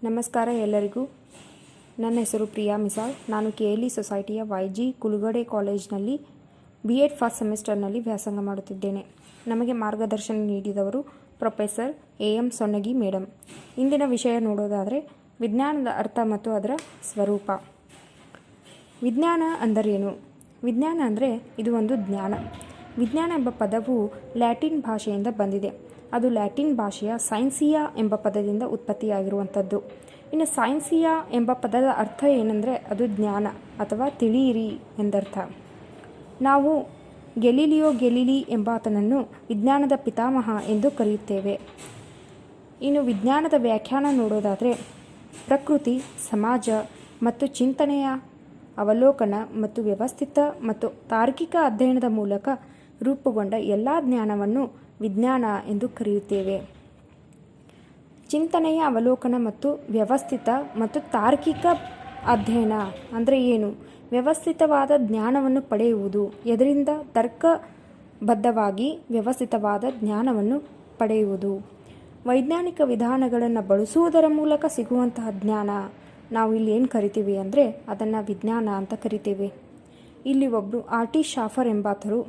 ನಮಸ್ಕಾರ ಎಲ್ಲರಿಗೂ. ನನ್ನ ಹೆಸರು ಪ್ರಿಯಾ ಮಿಸಾಲ್. ನಾನು KLE ಸೊಸೈಟಿಯ YG ಕುಲುಗಡೆ ಕಾಲೇಜ್ನಲ್ಲಿ BEd ಫಸ್ಟ್ ಸೆಮಿಸ್ಟರ್ನಲ್ಲಿ ವ್ಯಾಸಂಗ ಮಾಡುತ್ತಿದ್ದೇನೆ. ನಮಗೆ ಮಾರ್ಗದರ್ಶನ ನೀಡಿದವರು ಪ್ರೊಫೆಸರ್ AM ಸೊನ್ನಗಿ ಮೇಡಮ್. ಇಂದಿನ ವಿಷಯ ನೋಡೋದಾದರೆ ವಿಜ್ಞಾನದ ಅರ್ಥ ಮತ್ತು ಅದರ ಸ್ವರೂಪ. ವಿಜ್ಞಾನ ಅಂದರೇನು? ವಿಜ್ಞಾನ ಅಂದರೆ ಇದು ಒಂದು ಜ್ಞಾನ. ವಿಜ್ಞಾನ ಎಂಬ ಪದವು ಲ್ಯಾಟಿನ್ ಭಾಷೆಯಿಂದ ಬಂದಿದೆ. ಅದು ಲ್ಯಾಟಿನ್ ಭಾಷೆಯ ಸೈನ್ಸಿಯಾ ಎಂಬ ಪದದಿಂದ ಉತ್ಪತ್ತಿಯಾಗಿರುವಂಥದ್ದು. ಇನ್ನು ಸೈನ್ಸಿಯಾ ಎಂಬ ಪದದ ಅರ್ಥ ಏನೆಂದರೆ ಅದು ಜ್ಞಾನ ಅಥವಾ ತಿಳಿಯಿರಿ ಎಂದರ್ಥ. ನಾವು ಗೆಲಿಲಿಯೋ ಗೆಲಿಲಿ ಎಂಬಾತನನ್ನು ವಿಜ್ಞಾನದ ಪಿತಾಮಹ ಎಂದು ಕರೆಯುತ್ತೇವೆ. ಇನ್ನು ವಿಜ್ಞಾನದ ವ್ಯಾಖ್ಯಾನ ನೋಡೋದಾದರೆ ಪ್ರಕೃತಿ, ಸಮಾಜ ಮತ್ತು ಚಿಂತನೆಯ ಅವಲೋಕನ ಮತ್ತು ವ್ಯವಸ್ಥಿತ ಮತ್ತು ತಾರ್ಕಿಕ ಅಧ್ಯಯನದ ಮೂಲಕ ರೂಪುಗೊಂಡ ಎಲ್ಲ ಜ್ಞಾನವನ್ನು ವಿಜ್ಞಾನ ಎಂದು ಕರೆಯುತ್ತೇವೆ. ಚಿಂತನೆಯ ಅವಲೋಕನ ಮತ್ತು ವ್ಯವಸ್ಥಿತ ಮತ್ತು ತಾರ್ಕಿಕ ಅಧ್ಯಯನ ಅಂದರೆ ಏನು? ವ್ಯವಸ್ಥಿತವಾದ ಜ್ಞಾನವನ್ನು ಪಡೆಯುವುದು. ಇದರಿಂದ ತರ್ಕಬದ್ಧವಾಗಿ ವ್ಯವಸ್ಥಿತವಾದ ಜ್ಞಾನವನ್ನು ಪಡೆಯುವುದು. ವೈಜ್ಞಾನಿಕ ವಿಧಾನಗಳನ್ನು ಬಳಸುವುದರ ಮೂಲಕ ಸಿಗುವಂತಹ ಜ್ಞಾನ ನಾವು ಇಲ್ಲಿ ಏನು ಕರಿತೀವಿ ಅಂದರೆ ಅದನ್ನು ವಿಜ್ಞಾನ ಅಂತ ಕರಿತೀವಿ. ಇಲ್ಲಿ ಒಬ್ಬರು RT ಶಾಫರ್ ಎಂಬಾತರು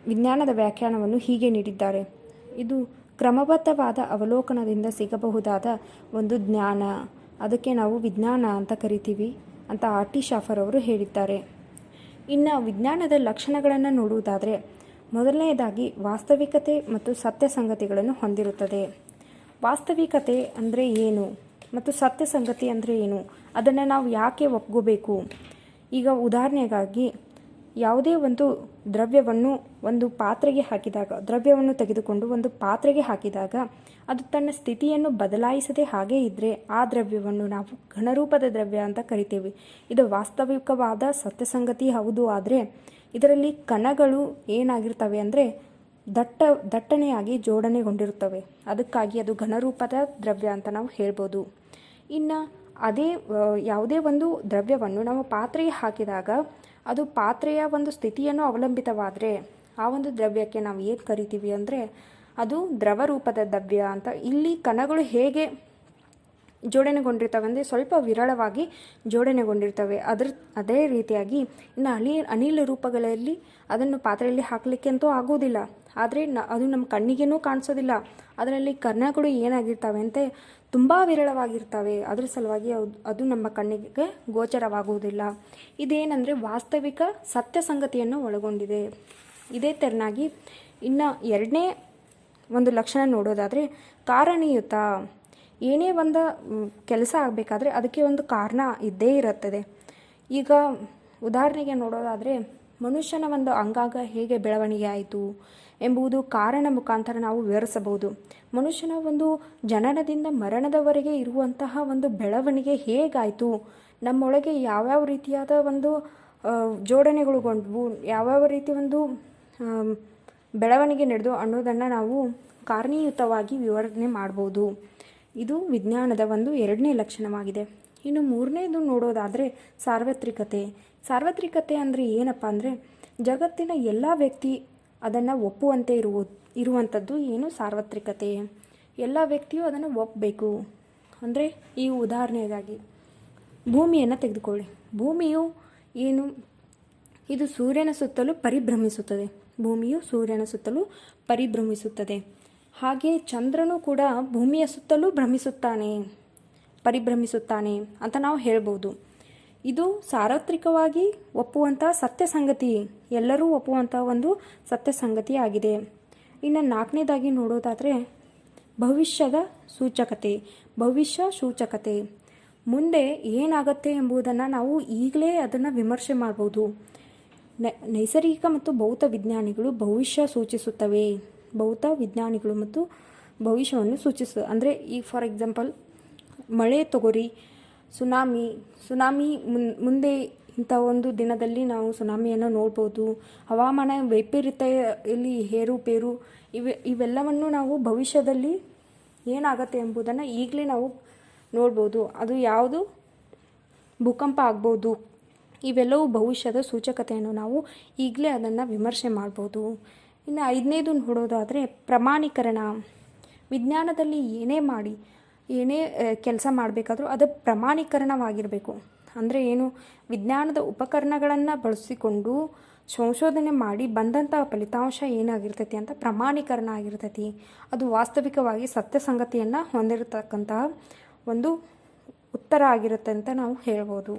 ವಿಜ್ಞಾನದ ವ್ಯಾಖ್ಯಾನವನ್ನು ಹೀಗೆ ನೀಡಿದ್ದಾರೆ. ಇದು ಕ್ರಮಬದ್ಧವಾದ ಅವಲೋಕನದಿಂದ ಸಿಗಬಹುದಾದ ಒಂದು ಜ್ಞಾನ, ಅದಕ್ಕೆ ನಾವು ವಿಜ್ಞಾನ ಅಂತ ಕರಿತೀವಿ ಅಂತ RT ಶಾಫರ್ ಅವರು ಹೇಳಿದ್ದಾರೆ. ಇನ್ನು ವಿಜ್ಞಾನದ ಲಕ್ಷಣಗಳನ್ನು ನೋಡುವುದಾದರೆ ಮೊದಲನೆಯದಾಗಿ ವಾಸ್ತವಿಕತೆ ಮತ್ತು ಸತ್ಯ ಸಂಗತಿಗಳನ್ನು ಹೊಂದಿರುತ್ತದೆ. ವಾಸ್ತವಿಕತೆ ಅಂದರೆ ಏನು ಮತ್ತು ಸತ್ಯ ಸಂಗತಿ ಅಂದರೆ ಏನು, ಅದನ್ನು ನಾವು ಯಾಕೆ ಒಪ್ಕೋಬೇಕು? ಈಗ ಉದಾಹರಣೆಗಾಗಿ ಯಾವುದೇ ಒಂದು ದ್ರವ್ಯವನ್ನು ಒಂದು ಪಾತ್ರೆಗೆ ಹಾಕಿದಾಗ, ದ್ರವ್ಯವನ್ನು ತೆಗೆದುಕೊಂಡು ಒಂದು ಪಾತ್ರೆಗೆ ಹಾಕಿದಾಗ ಅದು ತನ್ನ ಸ್ಥಿತಿಯನ್ನು ಬದಲಾಯಿಸದೆ ಹಾಗೇ ಇದ್ದರೆ ಆ ದ್ರವ್ಯವನ್ನು ನಾವು ಘನರೂಪದ ದ್ರವ್ಯ ಅಂತ ಕರಿತೇವೆ. ಇದು ವಾಸ್ತವಿಕವಾದ ಸತ್ಯ ಸಂಗತಿ ಹೌದು. ಆದರೆ ಇದರಲ್ಲಿ ಕಣಗಳು ಏನಾಗಿರ್ತವೆ ಅಂದರೆ ದಟ್ಟಣೆಯಾಗಿ ಜೋಡಣೆಗೊಂಡಿರುತ್ತವೆ. ಅದಕ್ಕಾಗಿ ಅದು ಘನರೂಪದ ದ್ರವ್ಯ ಅಂತ ನಾವು ಹೇಳ್ಬೋದು. ಇನ್ನು ಅದೇ ಯಾವುದೇ ಒಂದು ದ್ರವ್ಯವನ್ನು ನಾವು ಪಾತ್ರೆಗೆ ಹಾಕಿದಾಗ ಅದು ಪಾತ್ರೆಯ ಒಂದು ಸ್ಥಿತಿಯನ್ನು ಅವಲಂಬಿತವಾದರೆ ಆ ಒಂದು ದ್ರವ್ಯಕ್ಕೆ ನಾವು ಏನು ಕರಿತೀವಿ ಅಂದರೆ ಅದು ದ್ರವ ರೂಪದ ದ್ರವ್ಯ ಅಂತ. ಇಲ್ಲಿ ಕಣಗಳು ಹೇಗೆ ಜೋಡಣೆಗೊಂಡಿರ್ತವೆ ಅಂದರೆ ಸ್ವಲ್ಪ ವಿರಳವಾಗಿ ಜೋಡಣೆಗೊಂಡಿರ್ತವೆ. ಅದೇ ರೀತಿಯಾಗಿ ಇನ್ನು ಅನಿಲ ರೂಪಗಳಲ್ಲಿ ಅದನ್ನು ಪಾತ್ರೆಯಲ್ಲಿ ಹಾಕಲಿಕ್ಕೆ ಅಂತೂ ಆಗೋದಿಲ್ಲ. ಆದರೆ ಅದು ನಮ್ಮ ಕಣ್ಣಿಗೇನೂ ಕಾಣಿಸೋದಿಲ್ಲ. ಅದರಲ್ಲಿ ಕಣಗಳು ಏನಾಗಿರ್ತವೆ ಅಂತ ತುಂಬ ವಿರಳವಾಗಿರ್ತವೆ. ಅದರ ಸಲುವಾಗಿ ಅದು ನಮ್ಮ ಕಣ್ಣಿಗೆ ಗೋಚರವಾಗುವುದಿಲ್ಲ. ಇದೇನೆಂದರೆ ವಾಸ್ತವಿಕ ಸತ್ಯ ಸಂಗತಿಯನ್ನು ಒಳಗೊಂಡಿದೆ. ಇದೇ ತೆರನಾಗಿ ಇನ್ನು ಎರಡನೇ ಒಂದು ಲಕ್ಷಣ ನೋಡೋದಾದರೆ ಕಾರಣೀಯುತ. ಏನೇ ಒಂದು ಕೆಲಸ ಆಗಬೇಕಾದ್ರೆ ಅದಕ್ಕೆ ಒಂದು ಕಾರಣ ಇದ್ದೇ ಇರುತ್ತದೆ. ಈಗ ಉದಾಹರಣೆಗೆ ನೋಡೋದಾದರೆ ಮನುಷ್ಯನ ಒಂದು ಅಂಗಾಂಗ ಹೇಗೆ ಬೆಳವಣಿಗೆ ಆಯಿತು ಎಂಬುದು ಕಾರಣ ಮುಖಾಂತರ ನಾವು ವಿವರಿಸಬಹುದು. ಮನುಷ್ಯನ ಒಂದು ಜನನದಿಂದ ಮರಣದವರೆಗೆ ಇರುವಂತಹ ಒಂದು ಬೆಳವಣಿಗೆ ಹೇಗಾಯಿತು, ನಮ್ಮೊಳಗೆ ಯಾವ್ಯಾವ ರೀತಿಯಾದ ಒಂದು ಜೋಡಣೆಗಳುಗೊಂಡ್ವು, ಯಾವ್ಯಾವ ರೀತಿ ಒಂದು ಬೆಳವಣಿಗೆ ನಡೆದು ಅನ್ನೋದನ್ನು ನಾವು ಕಾರಣೀಯುತವಾಗಿ ವಿವರಣೆ ಮಾಡ್ಬೋದು. ಇದು ವಿಜ್ಞಾನದ ಒಂದು ಎರಡನೇ ಲಕ್ಷಣವಾಗಿದೆ. ಇನ್ನು ಮೂರನೇದು ನೋಡೋದಾದರೆ ಸಾರ್ವತ್ರಿಕತೆ. ಸಾರ್ವತ್ರಿಕತೆ ಅಂದರೆ ಏನಪ್ಪ ಅಂದರೆ ಜಗತ್ತಿನ ಎಲ್ಲ ವ್ಯಕ್ತಿ ಅದನ್ನು ಒಪ್ಪುವಂತೆ ಇರುವಂಥದ್ದು ಏನು ಸಾರ್ವತ್ರಿಕತೆ. ಎಲ್ಲ ವ್ಯಕ್ತಿಯು ಅದನ್ನು ಒಪ್ಪಬೇಕು. ಅಂದರೆ ಈ ಉದಾಹರಣೆಗಾಗಿ ಭೂಮಿಯನ್ನು ತೆಗೆದುಕೊಳ್ಳಿ. ಭೂಮಿಯು ಏನು, ಇದು ಸೂರ್ಯನ ಸುತ್ತಲೂ ಪರಿಭ್ರಮಿಸುತ್ತದೆ. ಭೂಮಿಯು ಸೂರ್ಯನ ಸುತ್ತಲೂ ಪರಿಭ್ರಮಿಸುತ್ತದೆ. ಹಾಗೆ ಚಂದ್ರನು ಕೂಡ ಭೂಮಿಯ ಸುತ್ತಲೂ ಪರಿಭ್ರಮಿಸುತ್ತಾನೆ ಅಂತ ನಾವು ಹೇಳ್ಬೋದು. ಇದು ಸಾರ್ವತ್ರಿಕವಾಗಿ ಒಪ್ಪುವಂಥ ಸತ್ಯ ಸಂಗತಿ, ಎಲ್ಲರೂ ಒಪ್ಪುವಂಥ ಒಂದು ಸತ್ಯ ಸಂಗತಿ ಆಗಿದೆ. ಇನ್ನು ನಾಲ್ಕನೇದಾಗಿ ನೋಡೋದಾದರೆ ಭವಿಷ್ಯದ ಸೂಚಕತೆ. ಭವಿಷ್ಯ ಸೂಚಕತೆ ಮುಂದೆ ಏನಾಗುತ್ತೆ ಎಂಬುದನ್ನು ನಾವು ಈಗಲೇ ಅದನ್ನು ವಿಮರ್ಶೆ ಮಾಡ್ಬೋದು. ನೈಸರ್ಗಿಕ ಮತ್ತು ಭೌತ ವಿಜ್ಞಾನಿಗಳು ಭವಿಷ್ಯ ಸೂಚಿಸುತ್ತವೆ. ಭೌತ ವಿಜ್ಞಾನಿಗಳು ಮತ್ತು ಭವಿಷ್ಯವನ್ನು ಸೂಚಿಸುತ್ತವೆ. ಅಂದರೆ ಈಗ ಫಾರ್ ಎಕ್ಸಾಂಪಲ್ ಮಳೆ ತಗೋರಿ, ಸುನಾಮಿ ಮುಂದೆ ಇಂಥ ಒಂದು ದಿನದಲ್ಲಿ ನಾವು ಸುನಾಮಿಯನ್ನು ನೋಡ್ಬೋದು. ಹವಾಮಾನ ವೈಪರೀತ್ಯದಲ್ಲಿ ಏರುಪೇರು ಇವೆಲ್ಲವನ್ನು ನಾವು ಭವಿಷ್ಯದಲ್ಲಿ ಏನಾಗುತ್ತೆ ಎಂಬುದನ್ನು ಈಗಲೇ ನಾವು ನೋಡ್ಬೋದು. ಅದು ಯಾವುದು ಭೂಕಂಪ ಆಗ್ಬೋದು. ಇವೆಲ್ಲವೂ ಭವಿಷ್ಯದ ಸೂಚಕತೆಯನ್ನು ನಾವು ಈಗಲೇ ಅದನ್ನು ವಿಮರ್ಶೆ ಮಾಡ್ಬೋದು. ಇನ್ನು ಐದನೇದು ನೋಡೋದಾದರೆ ಪ್ರಮಾಣೀಕರಣ. ವಿಜ್ಞಾನದಲ್ಲಿ ಏನೇ ಮಾಡಿ ಏನೇ ಕೆಲಸ ಮಾಡಬೇಕಾದ್ರೂ ಅದು ಪ್ರಮಾಣೀಕರಣವಾಗಿರಬೇಕು. ಅಂದರೆ ಏನು, ವಿಜ್ಞಾನದ ಉಪಕರಣಗಳನ್ನು ಬಳಸಿಕೊಂಡು ಸಂಶೋಧನೆ ಮಾಡಿ ಬಂದಂಥ ಫಲಿತಾಂಶ ಏನಾಗಿರ್ತೈತಿ ಅಂತ ಪ್ರಮಾಣೀಕರಣ ಆಗಿರ್ತೈತಿ. ಅದು ವಾಸ್ತವಿಕವಾಗಿ ಸತ್ಯ ಸಂಗತಿಯನ್ನು ಹೊಂದಿರತಕ್ಕಂತಹ ಒಂದು ಉತ್ತರ ಆಗಿರುತ್ತೆ ಅಂತ ನಾವು ಹೇಳ್ಬೋದು.